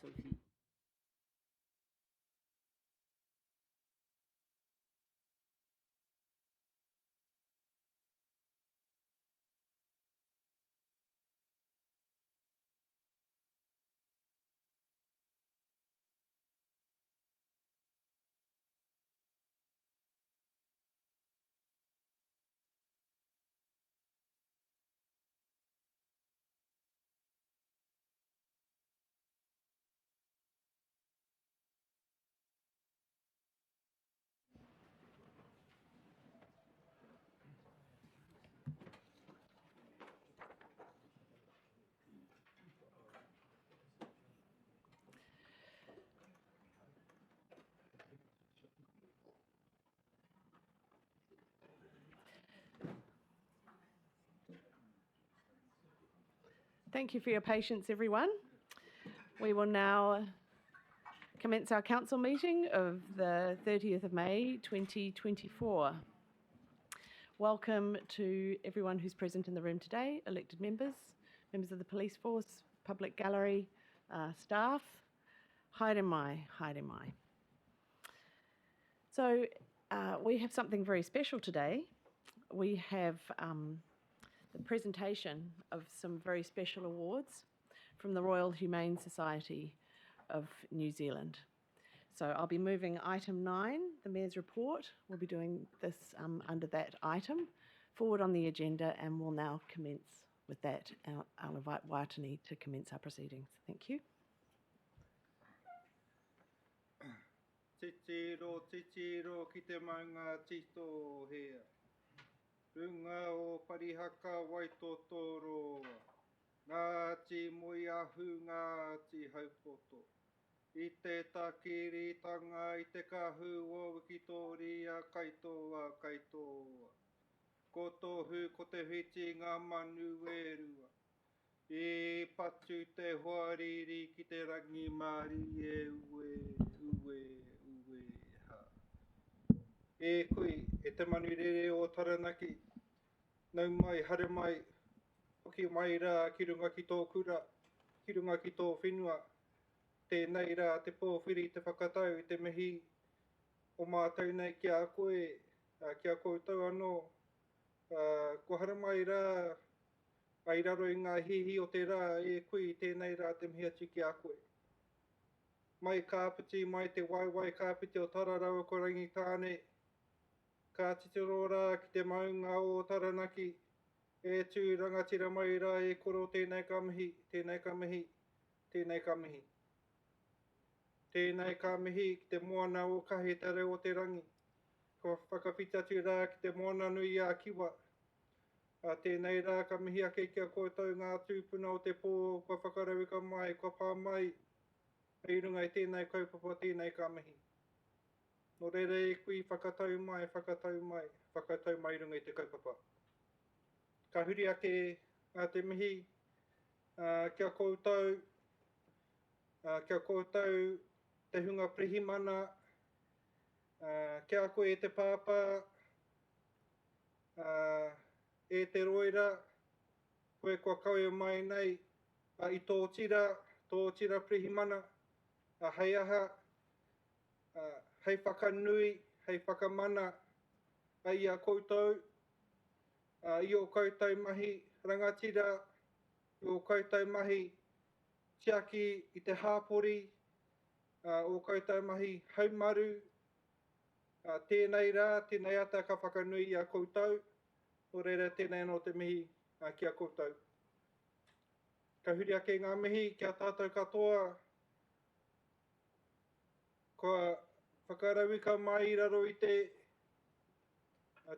Sophie. Thank you for your patience, everyone. We will now commence our council meeting of the 30th of May 2024. Welcome to everyone who's present in the room today, elected members, members of the police force, public gallery, staff. Haere mai, haere mai. So we have something very special today. We have the presentation of some very special awards from the Royal Humane Society of New Zealand. So I'll be moving item 9, the Mayor's report. We'll be doing this under that item, forward on the agenda, and we'll now commence with that. I'll invite Waitangi to commence our proceedings. Thank you. Titiro, titiro, ki te maunga tito hea. Runga o parihaka waitotoro. Ngā ti mui ahu, ngā ti haupoto. I te takiritanga, i te kahu o Wikitori a kaitoa, kaitoa. Ko tohu, ko te whiti ngā manu e rua. I patu te hoariri ki te rangi mari e ue, ue, ue ha. E kui, e te manu rere o Taranaki. Nau mai, hare mai, hoki mai rā ki runga ki tō kura, ki runga ki tō whenua. Tēnei rā te pōwhiri te whakatau, te mihi o mātou nei ki a koe, ki a koutou anō. Ko hara mai rā, ai raro i ngā hihi o te rā, e kui tēnei rā te mihi atu ki a koe. Mai kāpiti, mai te waiwai kāpiti o Tararawa ko Rangitāne. Ka titiro rā ki te maunga o Taranaki. E tū rangatira mai rā e koro tēnei ka mihi, tēnei ka mihi, tēnei ka mihi. Tēnei ka mihi ki te moana o kahetare o te rangi. Ko whakawhitatu rā ki te moana nui a kiwa. Tēnei rā ka mihi ake kia koutou ngā tūpuna o te pō, kua whakarauika mai, kua pā mai. I runga i tēnei kaupapa, tēnei ka mihi. Nō reira e kui whakatau mai, whakatau mai, whakatau mai runga i te kaupapa. Ka huri ake te mihi kia koutou, te hunga prihimana, kia koe e te pāpā, e te roira, koe kua kaue mai nei, i tō tira prihimana, hei aha, hei whakanui, hei whakamana, i a koutou, i o koutou mahi rangatira, i o koutou mahi tiaki i te hāpori, o koutou mahi haumaru, tēnei rā, tēnei ata ka whakanui i a koutou, o reira tēnei no te mihi ki a koutou. Ka huri ake ngā mihi kia tātou katoa, kua whakarauika mai raro i te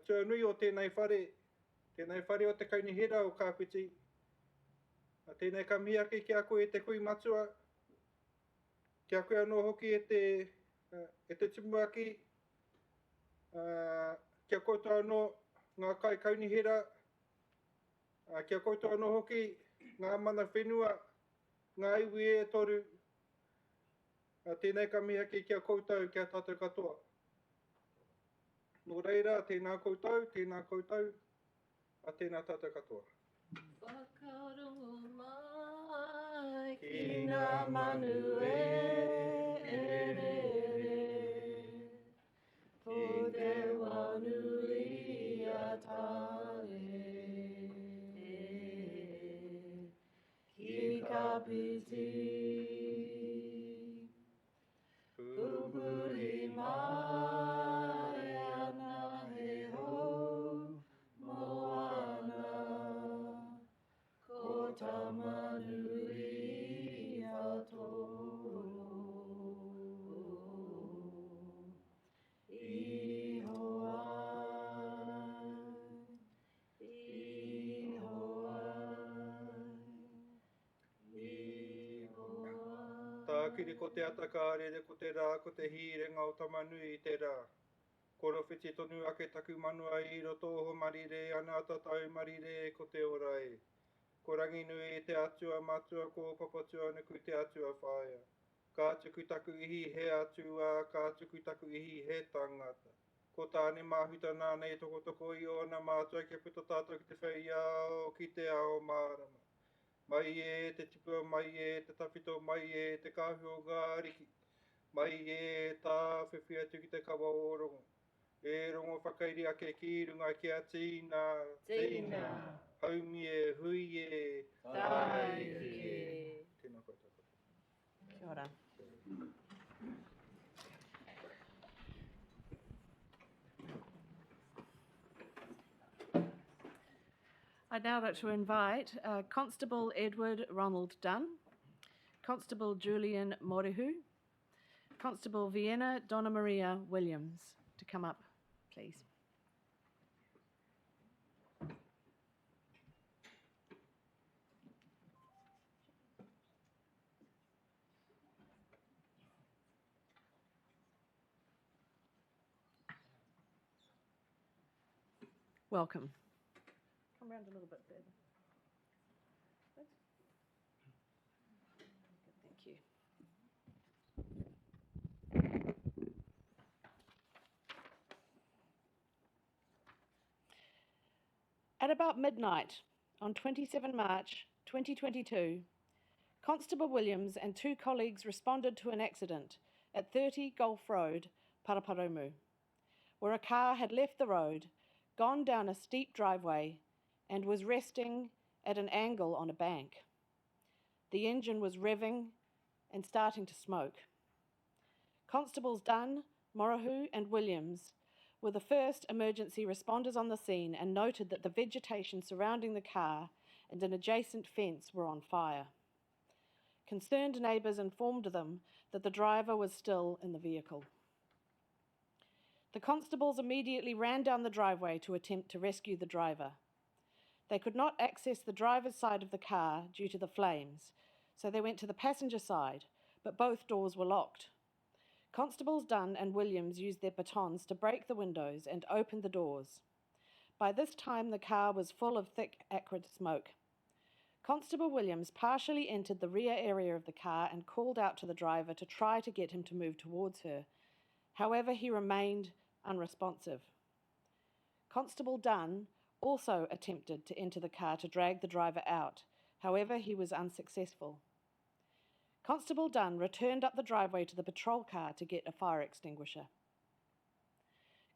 tuanui o tēnei whare o te kaunihera o Kāpiti. Tēnei ka mihi ake kia koe e te kui matua, kia koe anō hoki e te timuaki, kia koutou anō ngā kai kaunihera, kia koutou anō hoki ngā mana whenua, ngā iwi e toru, tēnei ka mihi ake kia koutou, kia tātou katoa. Nō reira, tēnā koutou, tēnā koutou, tēnā tātou katoa. Whakarongo mai ki ngā manu e re, ko te wanuri a tale, ki ka piti. Pupuri mai ana he ho moana, ko tamanui whatoro. Iho ai, iho Tā kiri ko te atakārere, ko te rā, ko te hīrenga o tamanui I te rā. Koro whiti tonu ake taku manua I roto ho marire ana tatau marire ko te ora e. Ko rangi nui e te atua matua ko papatua nuku te atua whaia. Ka tuku taku ihi he atua, ka tuku taku ihi he tangata. Ko tāne mahuta nānei toko toko I ona mātua ke puto tātou ki te whaia o ki te ao mārama. Mai e te tipua, mai e te tawhito, mai e te kāhua ngā riki. Mai e tā whiwhi atu ki te kawa o rongo. E rongo whakairi ake ki runga ki a tīna, Tīna. Haumi e, hui e, Taiki. Tēnā koutou. Kia ora. I'd now like to invite Constable Edward Ronald Dunn, Constable Julian Morihu, Constable Vienna Donna Maria Williams to come up, please. Welcome. Come round a little bit further. Good. Thank you. At about midnight on 27 March 2022, Constable Williams and two colleagues responded to an accident at 30 Gulf Road, Paraparaumu, where a car had left the road, gone down a steep driveway, and was resting at an angle on a bank. The engine was revving and starting to smoke. Constables Dunn, Morohu, and Williams were the first emergency responders on the scene and noted that the vegetation surrounding the car and an adjacent fence were on fire. Concerned neighbours informed them that the driver was still in the vehicle. The constables immediately ran down the driveway to attempt to rescue the driver. They could not access the driver's side of the car due to the flames, so they went to the passenger side, but both doors were locked. Constables Dunn and Williams used their batons to break the windows and open the doors. By this time, the car was full of thick, acrid smoke. Constable Williams partially entered the rear area of the car and called out to the driver to try to get him to move towards her. However, he remained unresponsive. Constable Dunn also attempted to enter the car to drag the driver out. However, he was unsuccessful. Constable Dunn returned up the driveway to the patrol car to get a fire extinguisher.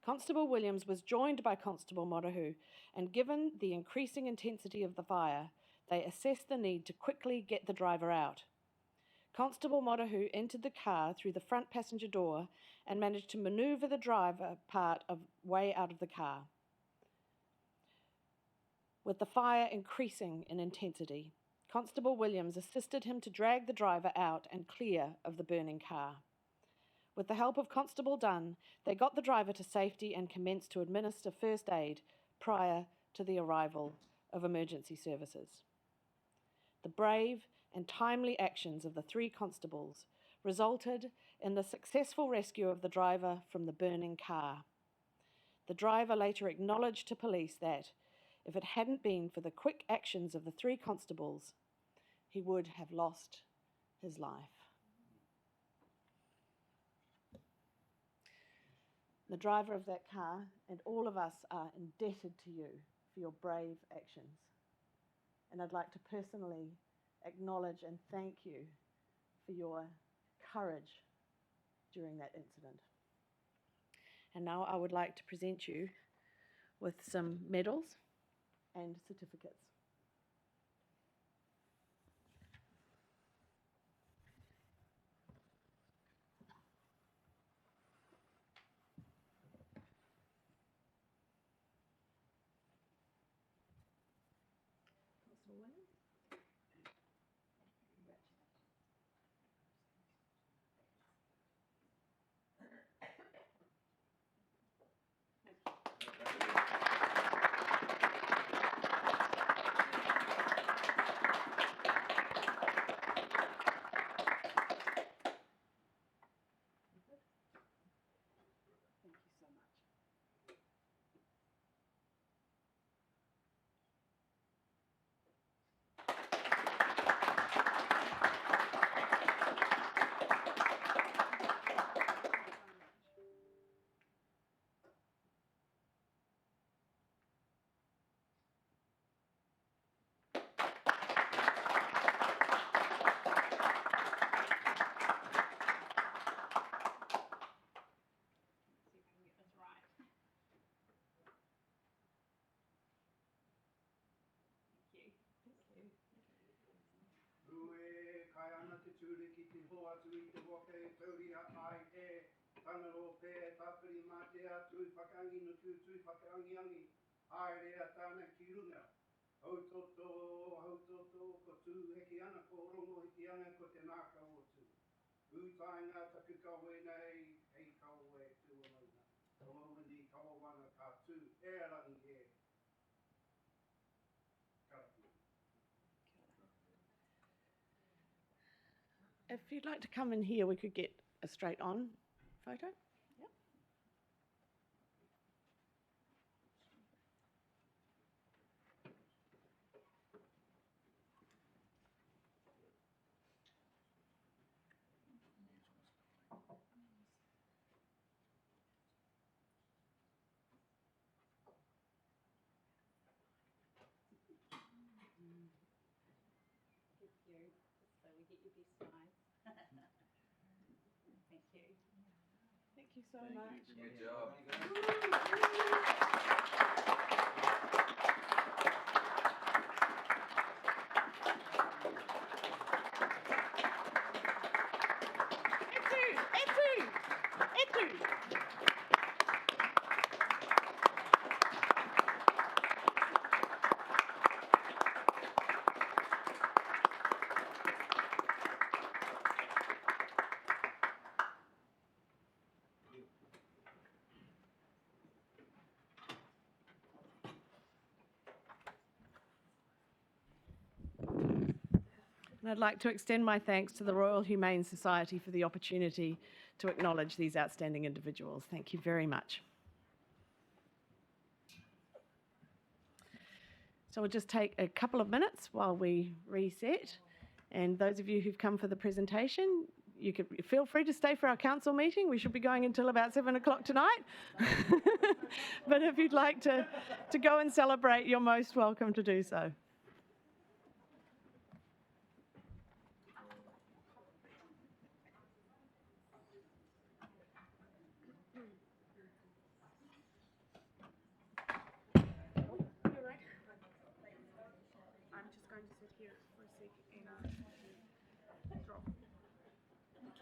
Constable Williams was joined by Constable Morohu, and given the increasing intensity of the fire, they assessed the need to quickly get the driver out. Constable Morohu entered the car through the front passenger door and managed to manoeuvre the driver part of way out of the car. With the fire increasing in intensity, Constable Williams assisted him to drag the driver out and clear of the burning car. With the help of Constable Dunn, they got the driver to safety and commenced to administer first aid prior to the arrival of emergency services. The brave and timely actions of the three constables resulted in the successful rescue of the driver from the burning car. The driver later acknowledged to police that, if it hadn't been for the quick actions of the three constables, he would have lost his life. The driver of that car and all of us are indebted to you for your brave actions. And I'd like to personally acknowledge and thank you for your courage during that incident. And now I would like to present you with some medals and certificates. Thank you so much. See if I can get this right. Thank you. Rue kai ana te ture ki te hoa atu I te wake tauria ai e tanaro pē tāpiri mā te atu whakangi no tūtui whakaangi angi ai rea tāna ki runga. Hau toto, ko tū heki ana ko rongo heki ana ko te nāka o tū. Ūtainga taku kawe nei, hei kawe tū anauna. Tawawini kawawana ka tū, e rangi e. Karakia. If you'd like to come in here, we could get a straight on photo. Yep. Thank you. So we get your best smiles. Thank you. Thank you so much. Good job. Etu. And I'd like to extend my thanks to the Royal Humane Society for the opportunity to acknowledge these outstanding individuals. Thank you very much. So we'll just take a couple of minutes while we reset. And those of you who've come for the presentation, you could feel free to stay for our council meeting. We should be going until about 7 o'clock tonight. But if you'd like to go and celebrate, you're most welcome to do so. I'm just going to sit here for a sec and drop the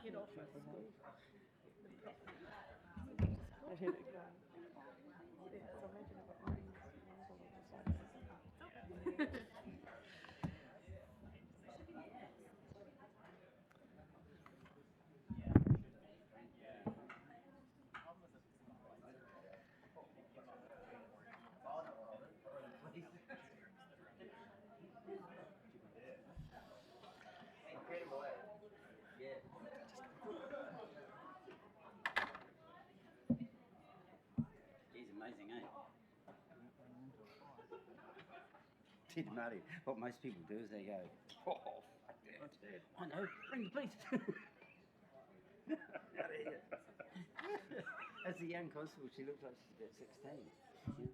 kid off at school. He's amazing, eh? Ted Murray, what most people do is they go, oh, fuck that. I know, bring the police. As a young constable, she looks like she's about 16. Yeah.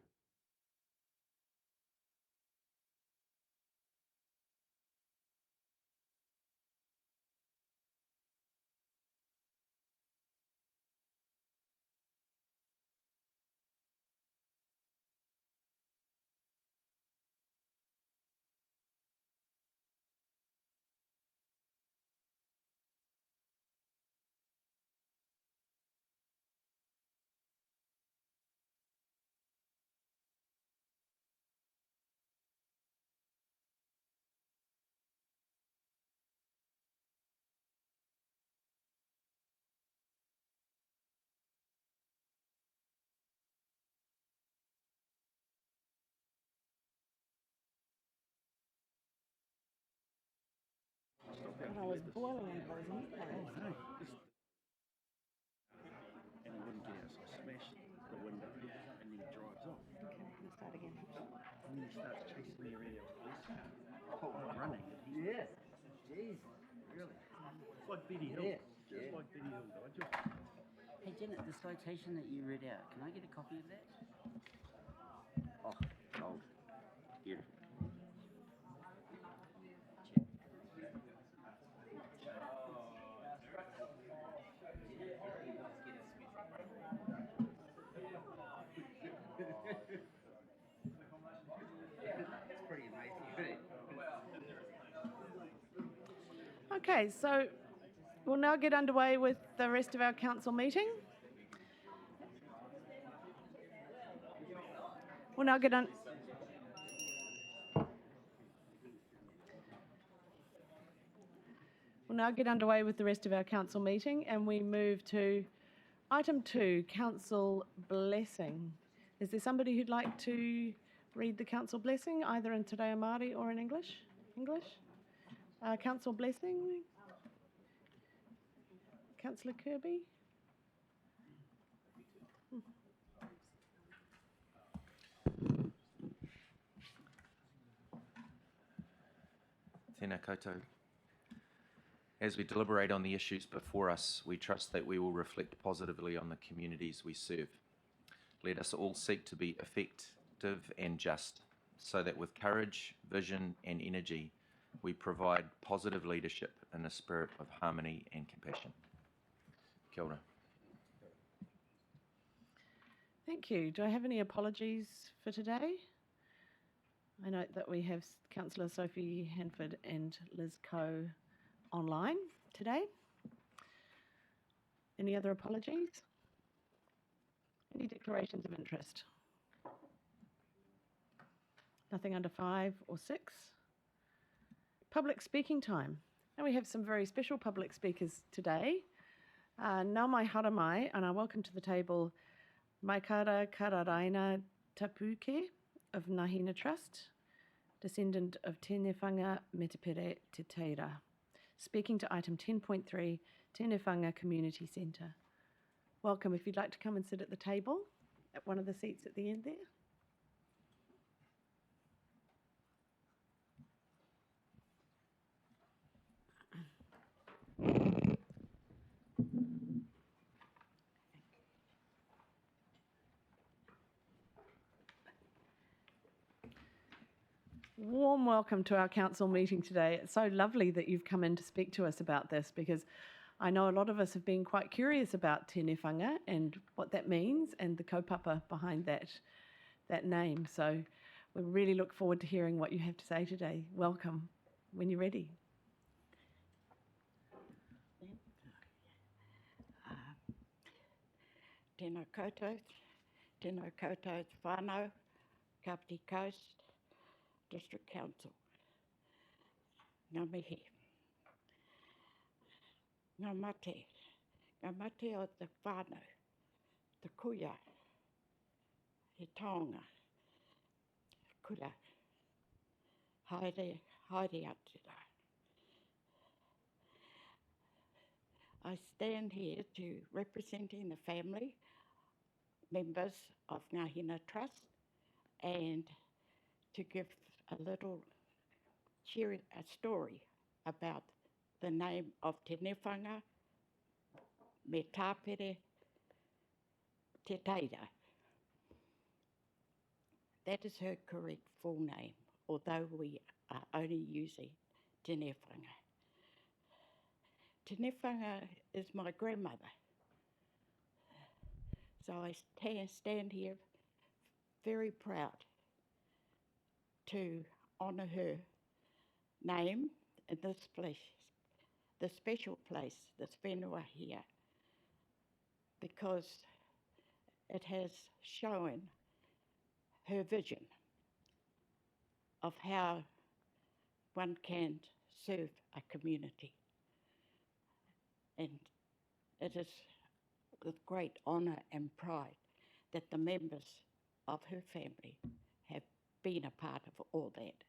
And I was boiling under those meatballs. And he wouldn't get out, so I smashed the window and then he drives off. Okay, let's start again. And then he starts chasing me around our place. Oh, running. Yeah. Jeez. Really? It's like Betty Hill. Yeah. Just Yeah. like Betty Hill, Nigel. Hey Janet, the citation that you read out, can I get a copy of that? Oh, gold. Beautiful. It's pretty amazing. Okay, so we'll now get underway with the rest of our council meeting. We'll now get on. We'll now get underway with the rest of our council meeting, and we move to item 2, council blessing. Is there somebody who'd like to read the council blessing, either in Te Reo Māori or in English? English? Council blessing. Councillor Kirby. Tēnā koutou. As we deliberate on the issues before us, we trust that we will reflect positively on the communities we serve. Let us all seek to be effective and just, so that with courage, vision and energy, we provide positive leadership in a spirit of harmony and compassion. Kia ora. Thank you. Do I have any apologies for today? I note that we have Councillor Sophie Hanford and Liz Coe online today. Any other apologies? Any declarations of interest? Nothing under 5 or 6? Public speaking time. And we have some very special public speakers today. Nā mai haramai, and I welcome to the table Maikara Kararaina Tapuke of Ngāhina Trust, descendant of Tēnei Whanga Metapere Te Teira, speaking to item 10.3, Tēnei Whanga Community Centre. Welcome. If you'd like to come and sit at the table at one of the seats at the end there. Warm welcome to our council meeting today. It's so lovely that you've come in to speak to us about this, because I know a lot of us have been quite curious about Tēnei Whanga and what that means and the kaupapa behind that name. So we really look forward to hearing what you have to say today. Welcome when you're ready. Tēnā koutou, whānau, Kapiti Coast District Council. Ngā mihi. Ngā mate o te whānau, te kuia, he taonga, kura, haere atira. I stand here to representing the family members of Ngāhina Trust and to give a little a story about the name of Tēnei Whanga me tāpere Te Teira. That is her correct full name, although we are only using Tēnei Whanga. Tēnei Whanga is my grandmother. So I stand here very proud to honour her name in this place, the special place, this whenua here, because it has shown her vision of how one can serve a community. And it is with great honour and pride that the members of her family have been a part of all that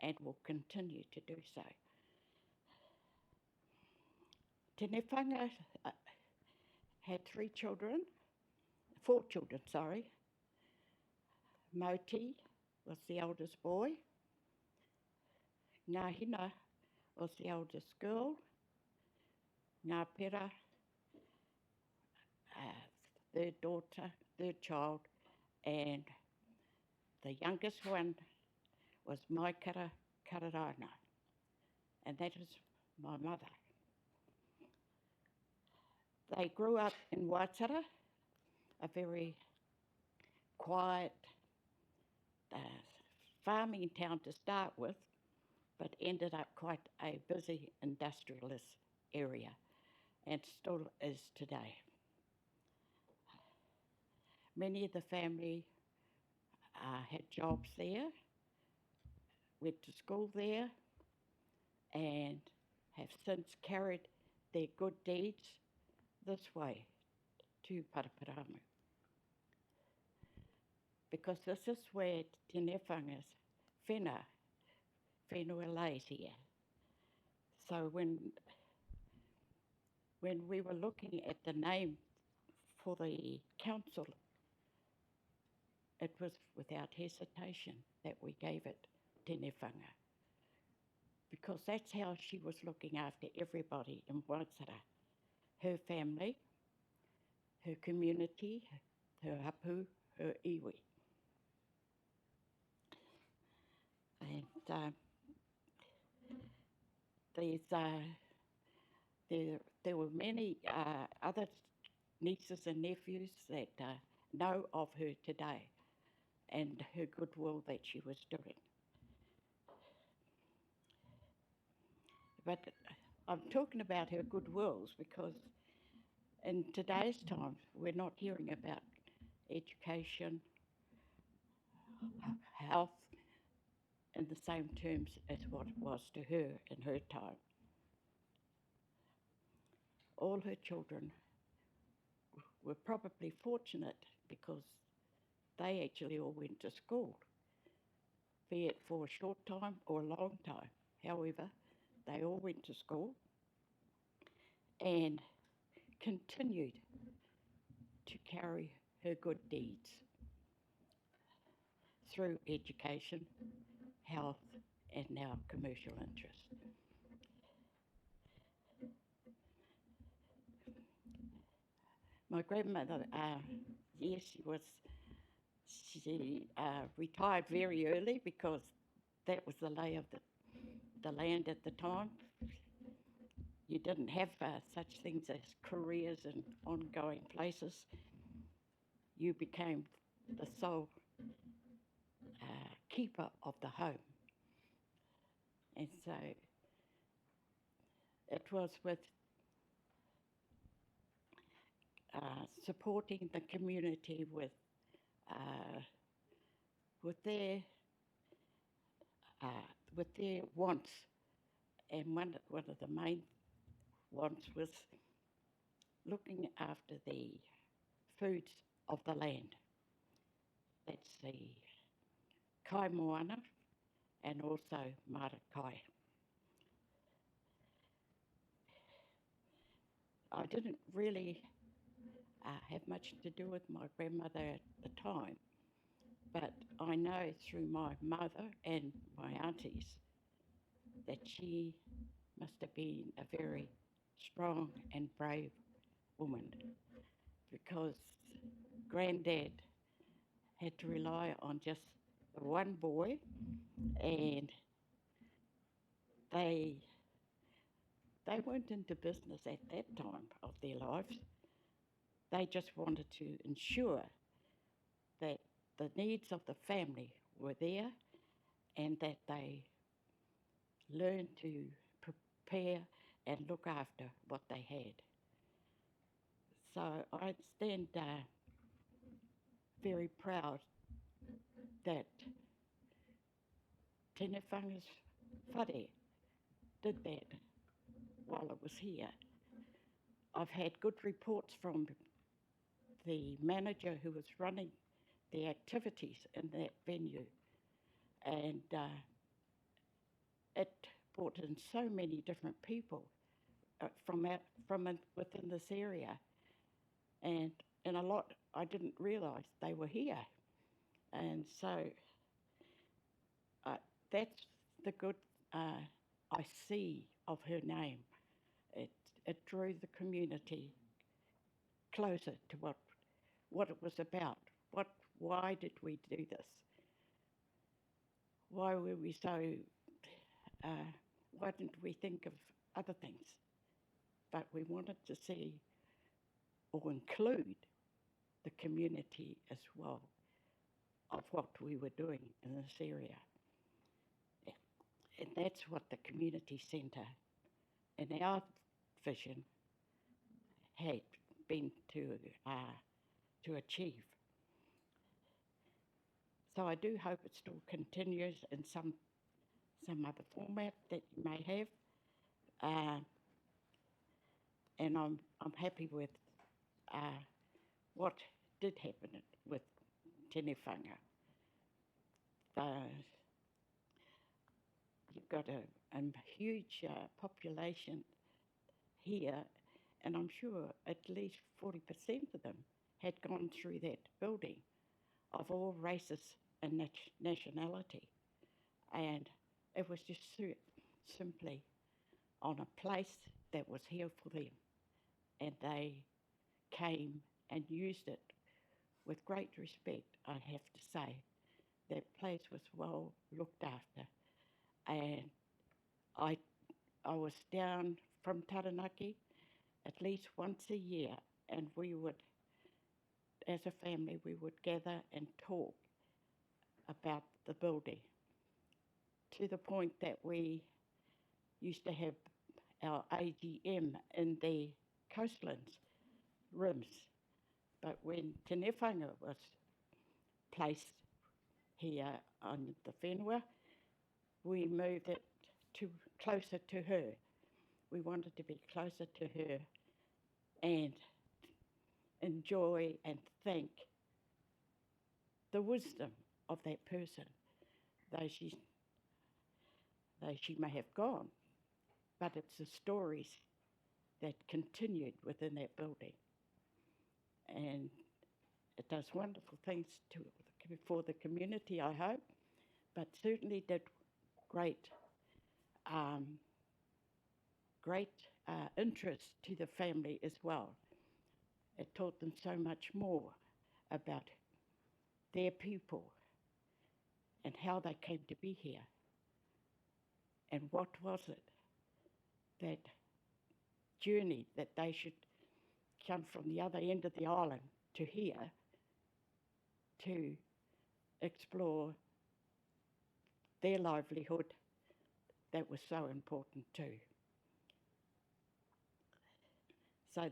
and will continue to do so. Tene whanga had 4 children, sorry. Moti was the eldest boy. Ngā Hina was the eldest girl. Ngā Pera, third daughter, third child, and the youngest one was Maikara Kararana, and that is my mother. They grew up in Waitara, a very quiet farming town to start with, but ended up quite a busy industrialist area, and still is today. Many of the family had jobs there, went to school there, and have since carried their good deeds this way to Paraparamu. Because this is where Tene Whanga's whenua lays here. So when we were looking at the name for the council, it was without hesitation that we gave it Tene Whanga, because that's how she was looking after everybody in Waitara. Her family, her community, her hapu, her iwi. And there were many other nieces and nephews that know of her today and her goodwill that she was doing. But I'm talking about her goodwills because in today's time we're not hearing about education, health in the same terms as what it was to her in her time. All her children were probably fortunate because they actually all went to school, be it for a short time or a long time. However, they all went to school and continued to carry her good deeds through education, health, and now commercial interest. My grandmother, yes, she retired very early because that was the lay of the land at the time. You didn't have such things as careers and ongoing places. You became the sole keeper of the home. And so it was with supporting the community with their wants, and one of the main wants was looking after the foods of the land. That's the kai moana and also marakai. I didn't really have much to do with my grandmother at the time, but I know through my mother and my aunties that she must have been a very strong and brave woman, because Granddad had to rely on just the one boy, and they weren't into business at that time of their lives. They just wanted to ensure that the needs of the family were there and that they learned to prepare and look after what they had. So I stand very proud that Tene Whanga's whare did that while it was here. I've had good reports from the manager who was running the activities in that venue, and it brought in so many different people within this area, and a lot I didn't realise they were here, and so that's the good I see of her name. It drew the community closer to what it was about. Why did we do this? Why were we so? Why didn't we think of other things? But we wanted to see or include the community as well of what we were doing in this area. And that's what the community centre in our vision had been to achieve. So I do hope it still continues in some other format that you may have. And I'm happy with what did happen with Tene Whanga. You've got a huge population here, and I'm sure at least 40% of them had gone through that building of all races and nationality. And it was just simply on a place that was here for them. And they came and used it with great respect, I have to say. That place was well looked after. And I was down from Taranaki at least once a year, and we would, as a family, we would gather and talk about the building, to the point that we used to have our AGM in the coastlands rooms. But when Tene Whanga was placed here on the whenua, we moved it closer to her. We wanted to be closer to her and enjoy and thank the wisdom of that person, though she may have gone, but it's the stories that continued within that building. And it does wonderful things for the community, I hope, but certainly did great interest to the family as well. It taught them so much more about their people and how they came to be here. And what was it, that journey that they should come from the other end of the island to here to explore their livelihood that was so important too. So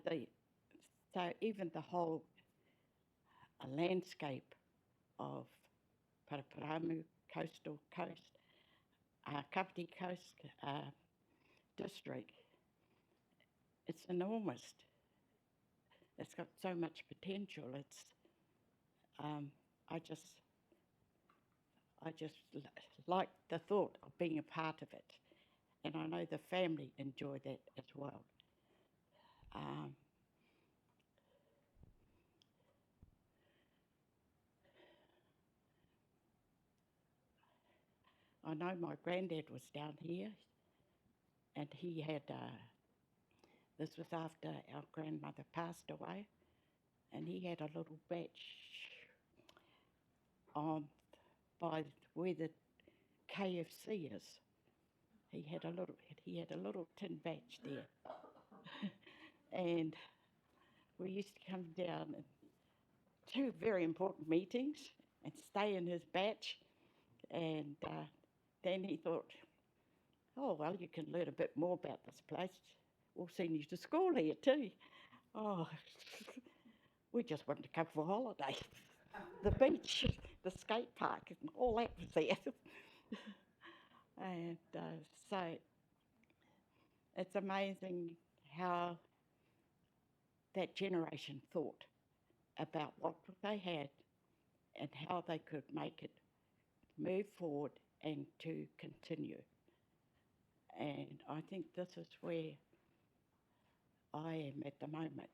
even the whole landscape of Paraparaumu coastal coast, Kapiti Coast district, it's enormous. It's got so much potential. It's I just like the thought of being a part of it, and I know the family enjoy that as well. I know my granddad was down here, and he had, this was after our grandmother passed away, and he had a little batch by where the KFC is. He had a little tin batch there. And we used to come down to very important meetings and stay in his batch. And then he thought, oh, well, you can learn a bit more about this place. We'll send you to school here too. Oh, we just wanted to come for a holiday. The beach, the skate park, and all that was there. And so it's amazing how that generation thought about what they had and how they could make it move forward and to continue. And I think this is where I am at the moment,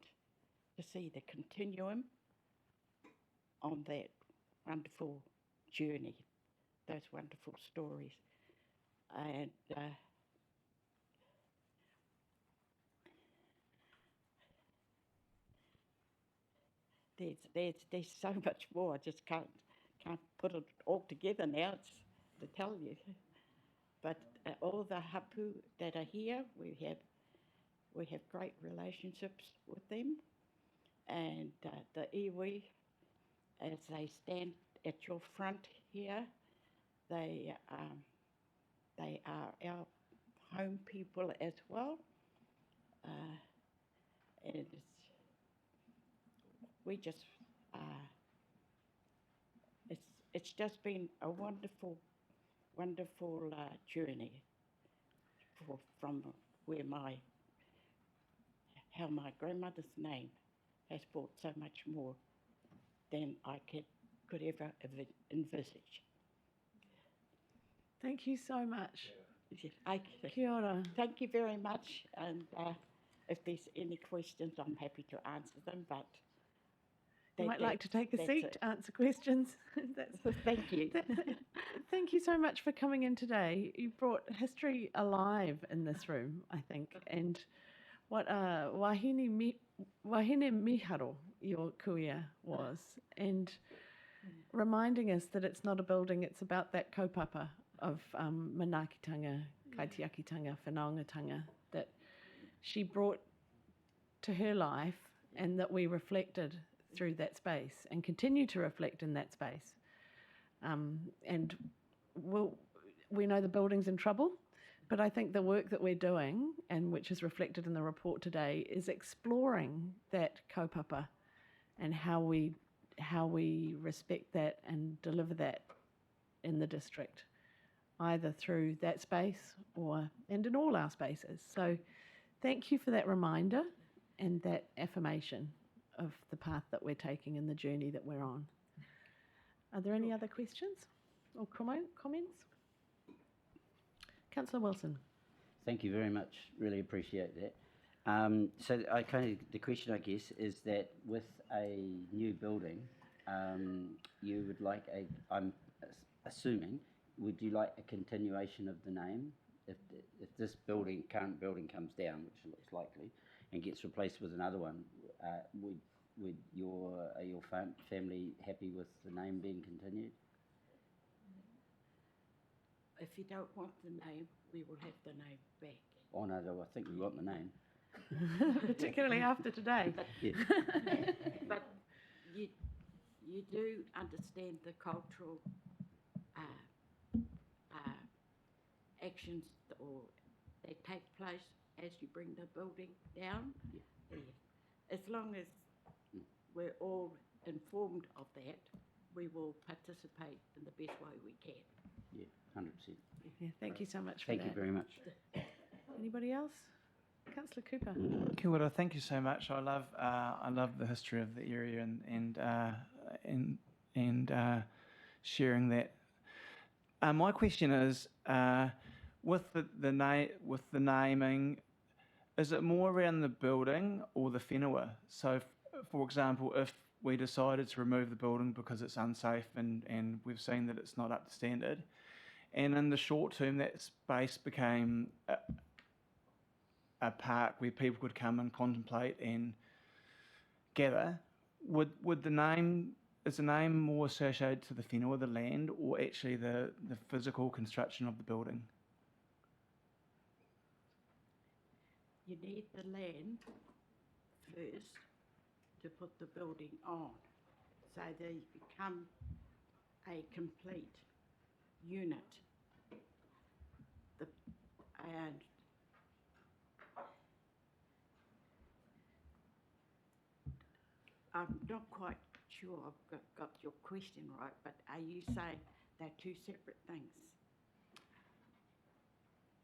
to see the continuum on that wonderful journey, those wonderful stories. And there's so much more. I just can't put it all together now to tell you. But all the hapu that are here, we have great relationships with them, and the iwi, as they stand at your front here, they are our home people as well, and we just it's just been a wonderful journey from where how my grandmother's name has brought so much more than I could ever envisage. Thank you so much. Kia ora. Thank you very much, and if there's any questions, I'm happy to answer them, but You might like to take a that's seat it. to answer questions. Thank you. Thank you so much for coming in today. You brought history alive in this room, I think, and what wahine miharo your kuia was, and reminding us that it's not a building, it's about that kaupapa of manaakitanga, kaitiakitanga, whanaungatanga that she brought to her life and that we reflected through that space and continue to reflect in that space. And we know the building's in trouble, but I think the work that we're doing, and which is reflected in the report today, is exploring that kaupapa and how we respect that and deliver that in the district, either through that space and in all our spaces. So thank you for that reminder and that affirmation of the path that we're taking and the journey that we're on. Are there any other questions or comments? Councillor Wilson. Thank you very much. Really appreciate that. So the question, I guess, is that with a new building, you would like I'm assuming, would you like a continuation of the name? If this current building comes down, which looks likely, and gets replaced with another one, are your family happy with the name being continued? If you don't want the name, we will have the name back. Oh no, I think we want the name. Particularly after today. Yeah. But you do understand the cultural actions that take place as you bring the building down. Yeah. As long as we're all informed of that, we will participate in the best way we can. Yeah, 100%. Yeah, thank you so much for Thank that. you very much. Anybody else? Councillor Cooper. Kia ora, thank you so much. I love the history of the area and sharing that. My question is, with the naming, is it more around the building or the whenua? So, for example, if we decided to remove the building because it's unsafe and we've seen that it's not up to standard, and in the short term that space became a park where people could come and contemplate and gather, would the name, is the name more associated to the whenua, the land, or actually the physical construction of the building? You need the land first to put the building on, so they become a complete unit. And I'm not quite sure I've got your question right, but are you saying they're two separate things?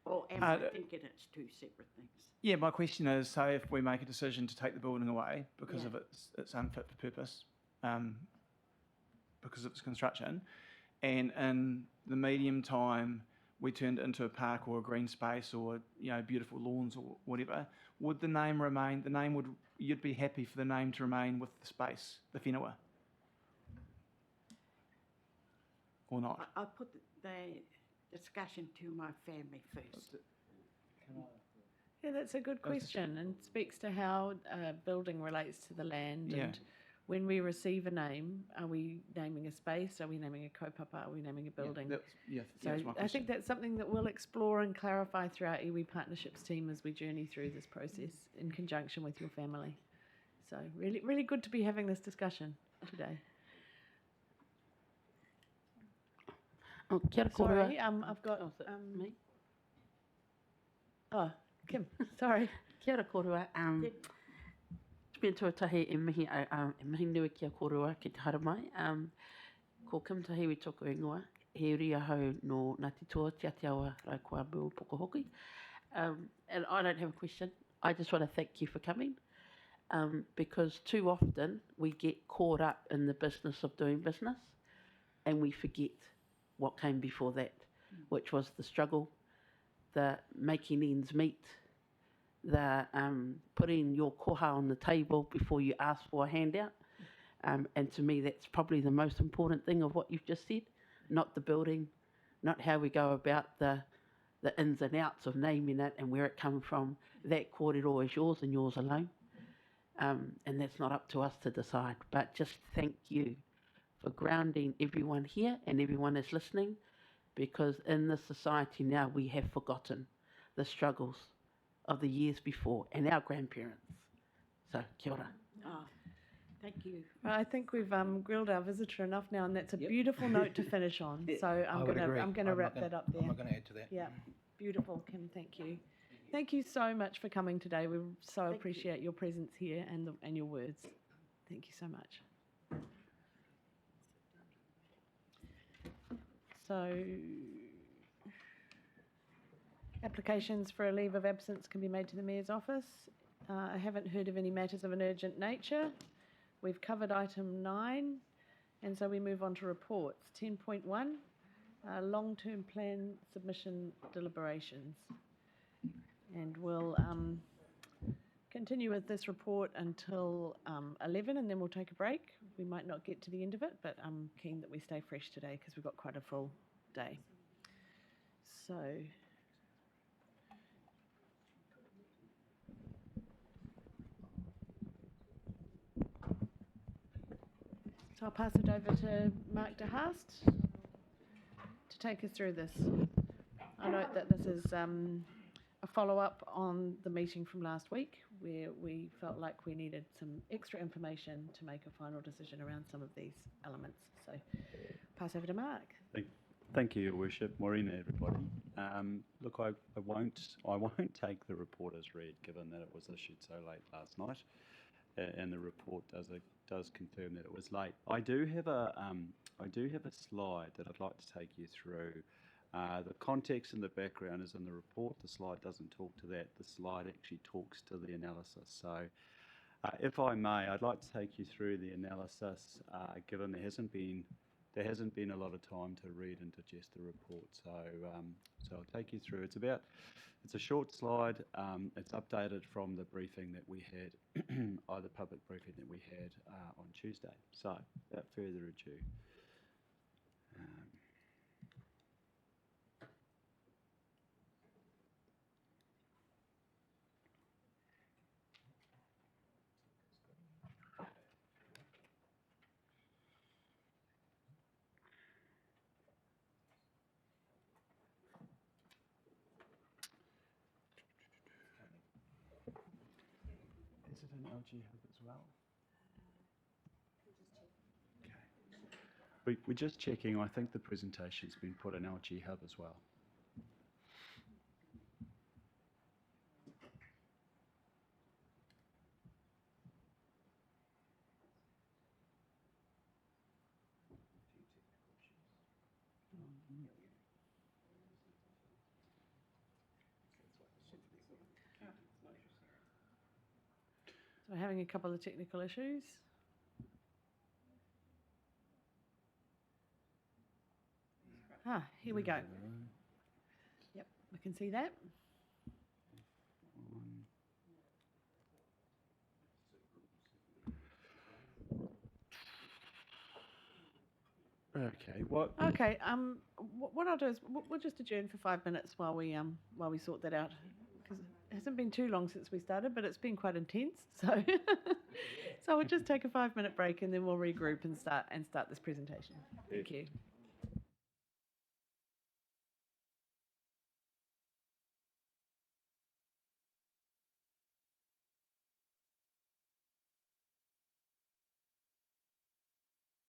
Or am I thinking it's two separate things? Yeah, my question is, say if we make a decision to take the building away because of its unfit for purpose, because of its construction, and in the medium time we turned it into a park or a green space or, you know, beautiful lawns or whatever, would the name remain, you'd be happy for the name to remain with the space, the whenua? Or not? I'll put the discussion to my family first. Yeah, that's a good question and speaks to how building relates to the land. Yeah. And when we receive a name, are we naming a space? Are we naming a kaupapa? Are we naming a building? Yeah, So that's my I question. think that's something that we'll explore and clarify through our iwi partnerships team as we journey through this process in conjunction with your family. So really, really good to be having this discussion today. Oh, kia ora kōrua. Sorry, I've got Me? oh, Kim. Sorry. Kia ora kōrua. Pien tuatahi e mihi nui kia kōrua ki te haramai. Ko Kim Tahiwi toko ingoa, he ria hau no Ngāti Toa, Te Atiawa, Raikōamu, Pukahoki. And I don't have a question. I just want to thank you for coming. Because too often we get caught up in the business of doing business and we forget what came before that, which was the struggle, the making ends meet, the putting your koha on the table before you ask for a handout. And to me, that's probably the most important thing of what you've just said, not the building, not how we go about the ins and outs of naming it and where it comes from. That kōrero is yours and yours alone. And that's not up to us to decide. But just thank you for grounding everyone here and everyone that's listening, because in this society now we have forgotten the struggles of the years before and our grandparents. So, kia ora. Oh, thank you. I think we've grilled our visitor enough now, and that's a beautiful note to finish on. So I'm gonna wrap that up there. I'm not going to add to that. Yeah, beautiful, Kim. Thank you. Thank you so much for coming today. We so appreciate your presence here and your words. Thank you so much. So, applications for a leave of absence can be made to the Mayor's office. I haven't heard of any matters of an urgent nature. We've covered item 9, and so we move on to reports. 10.1, long-term plan submission deliberations. And we'll continue with this report until 11, and then we'll take a break. We might not get to the end of it, but I'm keen that we stay fresh today because we've got quite a full day. So, I'll pass it over to Mark de Haast to take us through this. I note that this is a follow-up on the meeting from last week, where we felt like we needed some extra information to make a final decision around some of these elements. So, pass over to Mark. Thank you, Your Worship. Morena, everybody. Look, I won't take the report as read, given that it was issued so late last night, and the report does confirm that it was late. I do have a slide that I'd like to take you through. The context and the background is in the report. The slide doesn't talk to that. The slide actually talks to the analysis. So, if I may, I'd like to take you through the analysis, given there hasn't been a lot of time to read and digest the report. So, I'll take you through. It's a short slide. It's updated from the briefing that we had, the public briefing that we had on Tuesday. So, without further ado. Is it an LG Hub as well? Okay. We're just checking. I think the presentation's been put in LG Hub as well. So we're having a couple of technical issues. Here we go. I can see that. Okay, what? Okay. What I'll do is we'll just adjourn for 5 minutes while we sort that out, because it hasn't been too long since we started, but it's been quite intense. So so we'll just take a 5-minute break and then we'll regroup and start this presentation. Thank you.